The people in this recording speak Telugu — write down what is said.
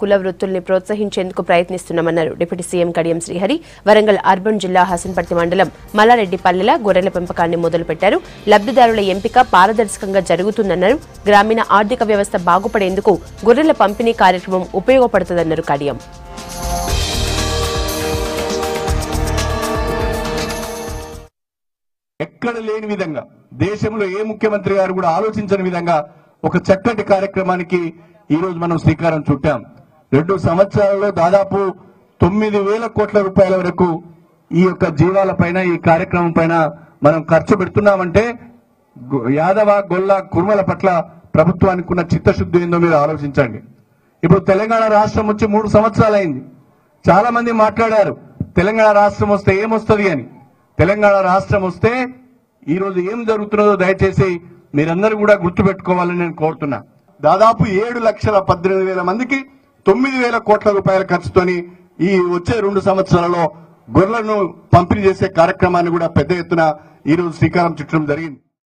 కుల వృత్తుల్ని ప్రోత్సహించేందుకు ప్రయత్నిస్తున్నామన్నారు deputy CM Kadiyam Srihari. Warangal urban జిల్లా హసన్పర్తి మండలం మల్లారెడ్డిపల్లెల గొర్రెల పెంపకాన్ని మొదలుపెట్టారు. లబ్ధిదారుల ఎంపిక పారదర్శకంగా జరుగుతుందన్నారు. గ్రామీణ ఆర్థిక వ్యవస్థ బాగుపడేందుకు గొర్రెల పంపిణీ కార్యక్రమం ఉపయోగపడుతుందన్నారు కడియం. ఎక్కడ లేని విధంగా దేశంలో ఏ ముఖ్యమంత్రి గారు కూడా ఆలోచించని విధంగా ఒక చక్కటి కార్యక్రమానికి ఈ రోజు మనం శ్రీకారం చుట్టాం. 2 సంవత్సరాలలో దాదాపు 9,000 కోట్ల రూపాయల వరకు ఈ యొక్క జీవాల పైన ఈ కార్యక్రమం పైన మనం ఖర్చు పెడుతున్నామంటే యాదవ గొల్ల కుర్మల పట్ల ప్రభుత్వానికి ఉన్న చిత్తశుద్ధి ఏందో మీరు ఆలోచించండి. ఇప్పుడు తెలంగాణ రాష్ట్రం వచ్చి 3 సంవత్సరాలైంది. చాలా మంది మాట్లాడారు తెలంగాణ రాష్ట్రం వస్తే ఏమొస్తుంది అని. తెలంగాణ రాష్ట్రం వస్తే ఈ రోజు ఏం జరుగుతున్నదో దయచేసి మీరందరూ కూడా గుర్తుపెట్టుకోవాలని నేను కోరుతున్నా. దాదాపు 7,18,000 మందికి 9,000 కోట్ల రూపాయల ఖర్చుతోని ఈ వచ్చే 2 సంవత్సరాలలో గొర్రెలను పంపిణీ చేసే కార్యక్రమాన్ని కూడా పెద్ద ఎత్తున ఈ రోజు శ్రీకారం చుట్టడం జరిగింది.